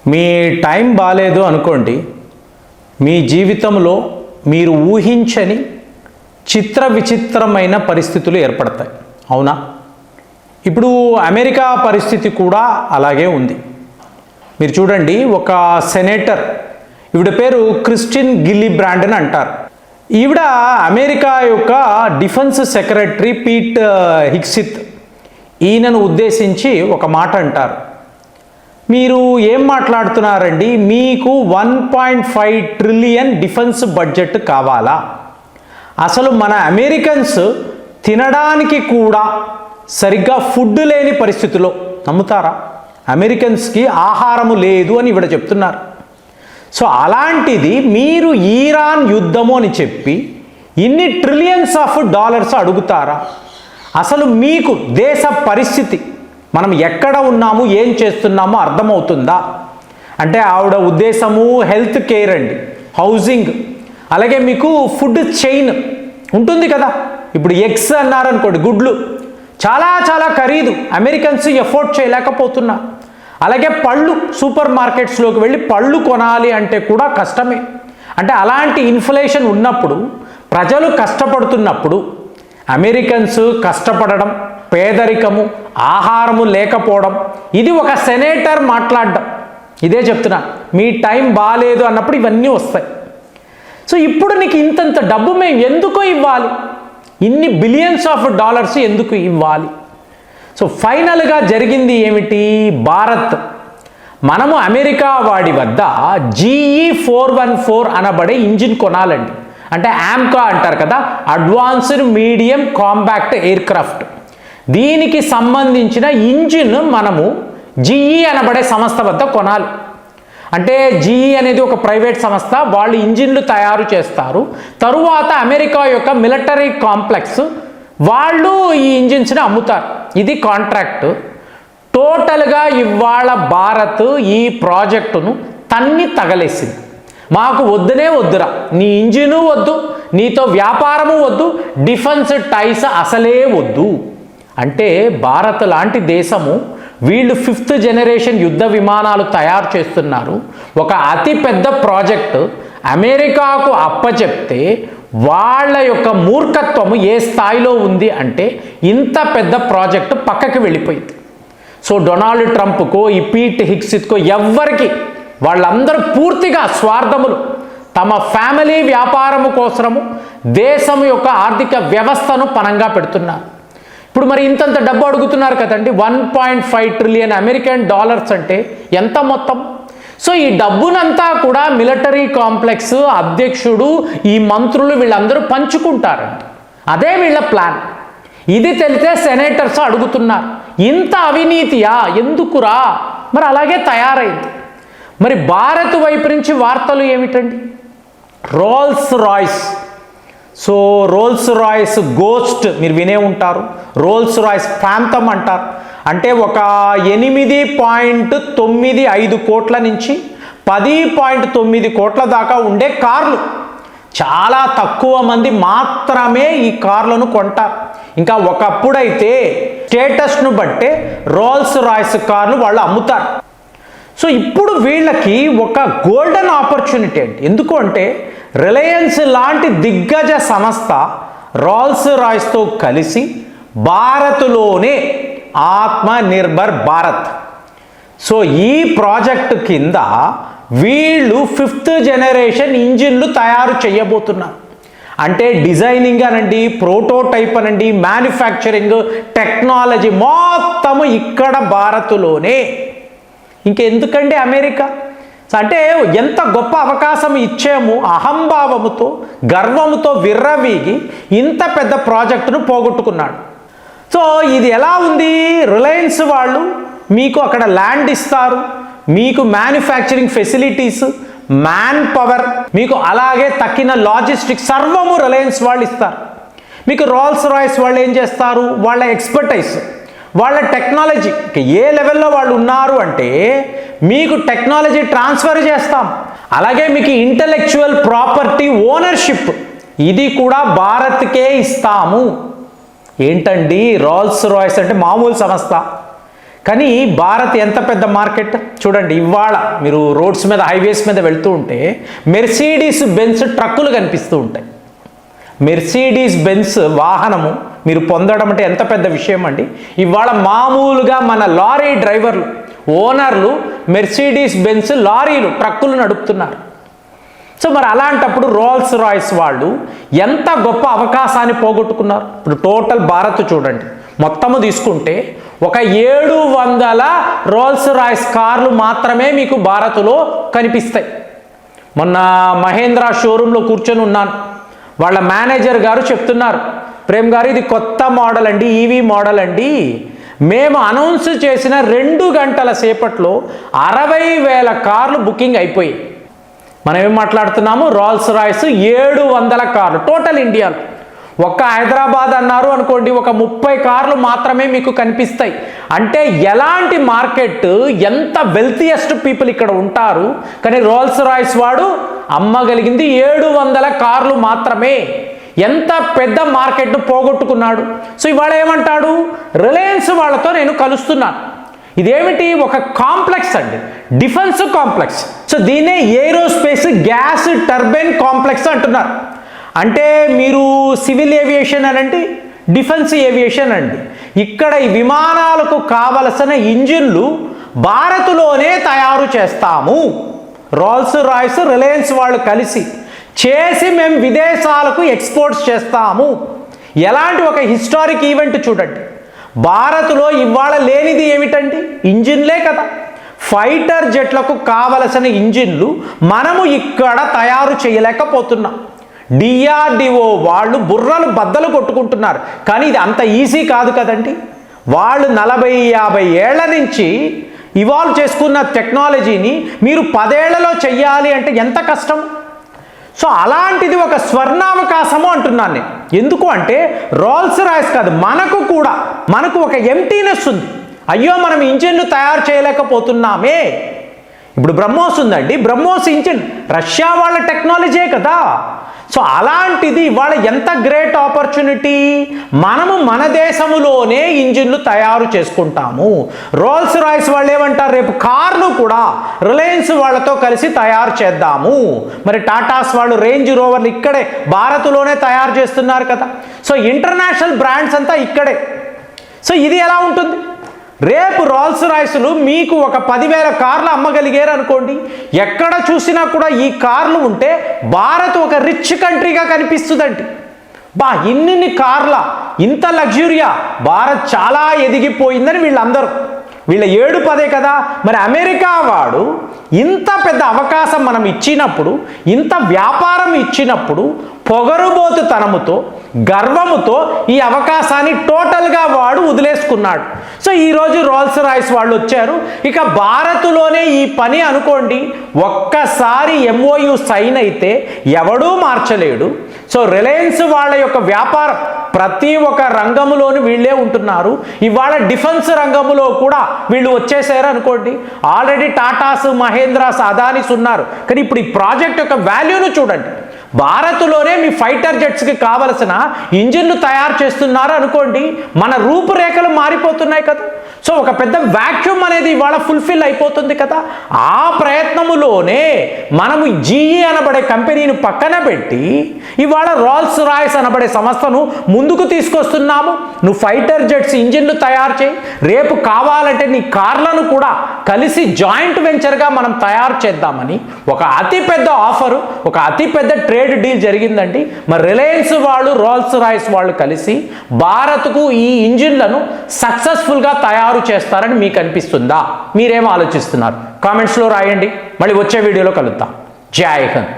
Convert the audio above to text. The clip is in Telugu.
మీ టైం బాలేదు అనుకోండి, మీ జీవితంలో మీరు ఊహించని చిత్ర విచిత్రమైన పరిస్థితులు ఏర్పడతాయి. అవునా? ఇప్పుడు అమెరికా పరిస్థితి కూడా అలాగే ఉంది. మీరు చూడండి, ఒక సెనేటర్, ఈవిడ పేరు క్రిస్టిన్ గిల్లిబ్రాండ్ అని అంటారు. ఈవిడ అమెరికా యొక్క డిఫెన్స్ సెక్రటరీ పీట్ హిగ్సిత్, ఈయనను ఉద్దేశించి ఒక మాట అంటారు. మీరు ఏం మాట్లాడుతున్నారండి, మీకు 1.5 ట్రిలియన్ డిఫెన్స్ బడ్జెట్ కావాలా? అసలు మన అమెరికన్స్ తినడానికి కూడా సరిగ్గా ఫుడ్ లేని పరిస్థితిలో, నమ్ముతారా? అమెరికన్స్కి ఆహారము లేదు అని ఈవిడ చెప్తున్నారు. సో అలాంటిది మీరు ఇరాన్ యుద్ధము అని చెప్పి ఇన్ని ట్రిలియన్స్ ఆఫ్ డాలర్స్ అడుగుతారా? అసలు మీకు దేశ పరిస్థితి, మనం ఎక్కడ ఉన్నాము, ఏం చేస్తున్నామో అర్థమవుతుందా? అంటే ఆవిడ ఉద్దేశము హెల్త్ కేర్ అండి, హౌసింగ్, అలాగే మీకు ఫుడ్ చైన్ ఉంటుంది కదా. ఇప్పుడు ఎగ్స్ అన్నారనుకోండి, గుడ్లు చాలా చాలా ఖరీదు, అమెరికన్స్ ఎఫోర్డ్ చేయలేకపోతున్నారు. అలాగే పళ్ళు, సూపర్ మార్కెట్స్లోకి వెళ్ళి పళ్ళు కొనాలి అంటే కూడా కష్టమే. అంటే అలాంటి ఇన్ఫ్లేషన్ ఉన్నప్పుడు, ప్రజలు కష్టపడుతున్నప్పుడు, అమెరికన్స్ కష్టపడడం, పేదరికము, ఆహారము లేకపోవడం, ఇది ఒక సెనేటర్ మాట్లాడడం. ఇదే చెప్తున్నా, మీ టైం బాగాలేదు అన్నప్పుడు ఇవన్నీ వస్తాయి. సో ఇప్పుడు నీకు ఇంతంత డబ్బు మేము ఎందుకు ఇవ్వాలి, ఇన్ని బిలియన్స్ ఆఫ్ డాలర్స్ ఎందుకు ఇవ్వాలి? సో ఫైనల్గా జరిగింది ఏమిటి? భారత్, మనము అమెరికా వాడి వద్ద GE414 అనబడే ఇంజిన్ కొనాలండి. అంటే ఆమ్కా అంటారు కదా, అడ్వాన్స్డ్ మీడియం కాంపాక్ట్ ఎయిర్క్రాఫ్ట్. దీనికి సంబంధించిన ఇంజిన్ మనము GE అనబడే సంస్థ వద్ద కొనాలి. అంటే GE అనేది ఒక ప్రైవేట్ సంస్థ, వాళ్ళు ఇంజిన్లు తయారు చేస్తారు. తరువాత అమెరికా యొక్క మిలిటరీ కాంప్లెక్స్ వాళ్ళు ఈ ఇంజిన్స్ని అమ్ముతారు. ఇది కాంట్రాక్ట్. టోటల్గా ఇవాళ భారత్ ఈ ప్రాజెక్టును తన్ని తగలేసింది. మాకు వద్దునే వద్దురా, నీ ఇంజిను వద్దు, నీతో వ్యాపారము వద్దు, డిఫెన్స్ టైస్ అసలే వద్దు అంటే భారత్ లాంటి దేశము, వీళ్ళు 5th జనరేషన్ యుద్ధ విమానాలు తయారు చేస్తున్నారు. ఒక అతి పెద్ద ప్రాజెక్టు అమెరికాకు అప్పచెప్తే వాళ్ళ యొక్క మూర్ఖత్వము ఏ స్థాయిలో ఉంది అంటే ఇంత పెద్ద ప్రాజెక్టు పక్కకి వెళ్ళిపోయింది. సో డొనాల్డ్ ట్రంప్కో, ఈ పీట్ హిగ్సిత్కో ఎవ్వరికి, వాళ్ళందరూ పూర్తిగా స్వార్థములు, తమ ఫ్యామిలీ వ్యాపారము కోసము దేశం యొక్క ఆర్థిక వ్యవస్థను పణంగా పెడుతున్నారు. ఇప్పుడు మరి ఇంతంత డబ్బు అడుగుతున్నారు కదండి, 1.5 ట్రిలియన్ అమెరికన్ డాలర్స్ అంటే ఎంత మొత్తం? సో ఈ డబ్బునంతా కూడా మిలిటరీ కాంప్లెక్స్ అధ్యక్షుడు, ఈ మంత్రులు వీళ్ళందరూ పంచుకుంటారండి. అదే వీళ్ళ ప్లాన్. ఇది తెలితే సెనేటర్స్ అడుగుతున్నారు, ఇంత అవినీతియా, ఎందుకురా? మరి అలాగే తయారైంది. మరి భారత్ వైపు నుంచి వార్తలు ఏమిటండి? Rolls Royce. So Rolls Royce ghost మీరు వినే ఉంటారు, రోల్స్ రాయ్స్ ప్రాంతం అంటారు. అంటే ఒక 8.95 కోట్ల నుంచి 10.9 కోట్ల దాకా ఉండే కార్లు. చాలా తక్కువ మంది మాత్రమే ఈ కార్లను కొంటారు. ఇంకా ఒకప్పుడైతే స్టేటస్ను బట్టే రోల్స్ రాయ్స్ కార్లు వాళ్ళు అమ్ముతారు. సో ఇప్పుడు వీళ్ళకి ఒక గోల్డెన్ ఆపర్చునిటీ అండి. ఎందుకు అంటే రిలయన్స్ లాంటి దిగ్గజ సంస్థ రోల్స్ రాయ్స్తో కలిసి భారత్లోనే ఆత్మనిర్భర్ భారత్, సో ఈ ప్రాజెక్టు కింద వీళ్ళు 5th జనరేషన్ ఇంజిన్లు తయారు చేయబోతున్నారు. అంటే డిజైనింగ్ అనండి, ప్రోటోటైప్ అనండి, మ్యానుఫ్యాక్చరింగ్, టెక్నాలజీ మొత్తము ఇక్కడ భారత్లోనే. ఇంకెందుకండి అమెరికా? అంటే ఎంత గొప్ప అవకాశం ఇచ్చాము, అహంభావముతో, గర్వముతో విర్రవీగి ఇంత పెద్ద ప్రాజెక్టును పోగొట్టుకున్నాడు. సో ఇది ఎలా ఉంది? రిలయన్స్ వాళ్ళు మీకు అక్కడ ల్యాండ్ ఇస్తారు, మీకు మ్యానుఫ్యాక్చరింగ్ ఫెసిలిటీస్, మ్యాన్ పవర్, మీకు అలాగే తక్కిన లాజిస్టిక్స్ సర్వము రిలయన్స్ వాళ్ళు ఇస్తారు. మీకు రోల్స్ రాయ్స్ వాళ్ళు ఏం చేస్తారు? వాళ్ళ ఎక్స్పర్టైజ్, వాళ్ళ టెక్నాలజీ ఏ లెవెల్లో వాళ్ళు ఉన్నారు అంటే మీకు టెక్నాలజీ ట్రాన్స్ఫర్ చేస్తాం. అలాగే మీకు ఇంటలెక్చువల్ ప్రాపర్టీ ఓనర్షిప్ ఇది కూడా భారత్కే ఇస్తాము. ఏంటండి రోల్స్ రాయ్స్ అంటే మామూలు సంస్థ కానీ భారత్ ఎంత పెద్ద మార్కెట్ చూడండి. ఇవాళ మీరు రోడ్స్ మీద, హైవేస్ మీద వెళ్తూ ఉంటే మెర్సిడీస్ బెంజ్ ట్రక్కులు కనిపిస్తూ ఉంటాయి. మెర్సిడీస్ బెంజ్ వాహనము మీరు పొందడం అంటే ఎంత పెద్ద విషయం అండి. ఇవాళ మామూలుగా మన లారీ డ్రైవర్లు, ఓనర్లు మెర్సిడీస్ బెంజ్ లారీలు, ట్రక్కులు నడుపుతున్నారు. సో మరి అలాంటప్పుడు రోల్స్ రాయ్స్ వాళ్ళు ఎంత గొప్ప అవకాశాన్ని పోగొట్టుకున్నారు. ఇప్పుడు టోటల్ భారత్ చూడండి, మొత్తము తీసుకుంటే ఒక 700 రోల్స్ రాయ్స్ కార్లు మాత్రమే మీకు భారత్లో కనిపిస్తాయి. మొన్న మహేంద్ర షోరూంలో కూర్చొని ఉన్నాను. వాళ్ళ మేనేజర్ గారు చెప్తున్నారు, ప్రేమ్ గారు ఇది కొత్త మోడల్ అండి, ఈవీ మోడల్ అండి, మేము అనౌన్స్ చేసిన 2 గంటల సేపట్లో 60,000 కార్లు బుకింగ్ అయిపోయాయి. మనం ఏం మాట్లాడుతున్నాము, రోల్స్ రాయ్స్ 700 కార్లు టోటల్ ఇండియాలో. ఒక్క హైదరాబాద్ అన్నారు అనుకోండి, ఒక 30 కార్లు మాత్రమే మీకు కనిపిస్తాయి. అంటే ఎలాంటి మార్కెట్, ఎంత వెల్తియెస్ట్ పీపుల్ ఇక్కడ ఉంటారు, కానీ రోల్స్ రాయ్స్ వాడు అమ్మగలిగింది 700 కార్లు మాత్రమే. ఎంత పెద్ద మార్కెట్ను పోగొట్టుకున్నాడు. సో ఇవాళ ఏమంటాడు, రిలయన్స్ వాళ్ళతో నేను కలుస్తున్నాను. ఇదేమిటి, ఒక కాంప్లెక్స్ అండి, డిఫెన్స్ కాంప్లెక్స్. సో దీన్నే ఏరోస్పేస్ గ్యాస్ టర్బైన్ కాంప్లెక్స్ అంటున్నారు. అంటే మీరు సివిల్ ఏవియేషన్ అనండి, డిఫెన్స్ ఏవియేషన్ అండి. ఇక్కడ ఈ విమానాలకు కావలసిన ఇంజిన్లు భారత్లోనే తయారు చేస్తాము. రోల్స్ రాయ్స్, రిలయన్స్ వాళ్ళు కలిసి చేసి మేము విదేశాలకు ఎక్స్పోర్ట్స్ చేస్తాము. ఎలాంటి ఒక హిస్టారిక్ ఈవెంట్ చూడండి. భారత్లో ఇవాళ లేనిది ఏమిటండి, ఇంజిన్లే కదా. ఫైటర్ జెట్లకు కావలసిన ఇంజిన్లు మనము ఇక్కడ తయారు చేయలేకపోతున్నాం. డిఆర్డిఓ వాళ్ళు బుర్రలు బద్దలు కొట్టుకుంటున్నారు. కానీ ఇది అంత ఈజీ కాదు కదండి. వాళ్ళు 40-50 ఏళ్ల నుంచి ఇవాల్వ్ చేసుకున్న టెక్నాలజీని మీరు 10 ఏళ్లలో చెయ్యాలి అంటే ఎంత కష్టం. సో అలాంటిది ఒక స్వర్ణావకాశము అంటున్నాను నేను. ఎందుకు అంటే రోల్స్ రాయ్స్ కాదు, మనకు ఒక ఎంటీనెస్ ఉంది. అయ్యో మనం ఇంజిన్లు తయారు చేయలేకపోతున్నామే. ఇప్పుడు బ్రహ్మోస్ ఉందండి, బ్రహ్మోస్ ఇంజిన్ రష్యా వాళ్ళ టెక్నాలజీ కదా. సో అలాంటిది ఇవాళ ఎంత గ్రేట్ ఆపర్చునిటీ. మనము మన దేశంలోనే ఇంజిన్లు తయారు చేసుకుంటాము. రోల్స్ రాయ్స్ వాళ్ళు ఏమంటారు, రేపు కార్లు కూడా రిలయన్స్ వాళ్ళతో కలిసి తయారు చేద్దాము. మరి టాటాస్ వాళ్ళు రేంజ్ రోవర్లు ఇక్కడే భారత్లోనే తయారు చేస్తున్నారు కదా. సో ఇంటర్నేషనల్ బ్రాండ్స్ అంతా ఇక్కడే. సో ఇది ఎలా ఉంటుంది, రేపు రోల్స్ రాయ్స్లు మీకు ఒక 10,000 కార్లు అమ్మగలిగారు అనుకోండి, ఎక్కడ చూసినా కూడా ఈ కార్లు ఉంటే భారత్ ఒక రిచ్ కంట్రీగా కనిపిస్తుందండి. ఇన్ని కార్ల, ఇంత లగ్జూరియా, భారత్ చాలా ఎదిగిపోయిందని వీళ్ళ 7-10 కదా. మరి అమెరికా వాడు ఇంత పెద్ద అవకాశం మనం ఇచ్చినప్పుడు, ఇంత వ్యాపారం ఇచ్చినప్పుడు పొగరుబోతుతనముతో, గర్వముతో ఈ అవకాశాన్ని టోటల్గా వాడు వదిలేసుకున్నాడు. సో ఈరోజు రోల్స్ రాయ్స్ వాళ్ళు వచ్చారు. ఇక భారత్లోనే ఈ పని అనుకోండి, ఒక్కసారి MOU సైన్ అయితే ఎవడూ మార్చలేడు. సో రిలయన్స్ వాళ్ళ యొక్క వ్యాపారం ప్రతి ఒక్క రంగంలోనూ వీళ్ళే ఉంటున్నారు. ఇవాళ డిఫెన్స్ రంగంలో కూడా వీళ్ళు వచ్చేసారు అనుకోండి. ఆల్రెడీ టాటాస్, మహేంద్రాస్, అదానీస్ ఉన్నారు. కానీ ఇప్పుడు ఈ ప్రాజెక్ట్ యొక్క వాల్యూను చూడండి. భారత్లోనే మీ ఫైటర్ జెట్స్కి కావలసిన ఇంజిన్లు తయారు చేస్తున్నారు అనుకోండి, మన రూపురేఖలు మారిపోతున్నాయి కదా. సో ఒక పెద్ద వాక్యూమ్ అనేది ఇవాళ ఫుల్ఫిల్ అయిపోతుంది కదా. ఆ ప్రయత్నములోనే మనము GE అనబడే కంపెనీని పక్కన పెట్టి ఇవాళ రోల్స్ రాయ్స్ అనబడే సంస్థను ముందుకు తీసుకొస్తున్నాము. నువ్వు ఫైటర్ జెట్స్ ఇంజిన్లు తయారు చేయి, రేపు కావాలంటే నీ కార్లను కూడా కలిసి జాయింట్ వెంచర్గా మనం తయారు చేద్దామని ఒక అతిపెద్ద ఆఫరు, ఒక అతిపెద్ద ట్రేడ్ డీల్ జరిగిందండి. మరి రిలయన్స్ వాళ్ళు, రోల్స్ రాయ్స్ వాళ్ళు కలిసి భారత్కు ఈ ఇంజిన్లను సక్సెస్ఫుల్గా తయారు చేస్తారని మీకు అనిపిస్తుందా? మీరేం ఆలోచిస్తున్నారు? కామెంట్స్లో రాయండి. మళ్ళీ వచ్చే వీడియోలో కలుద్దాం. జై హింద్.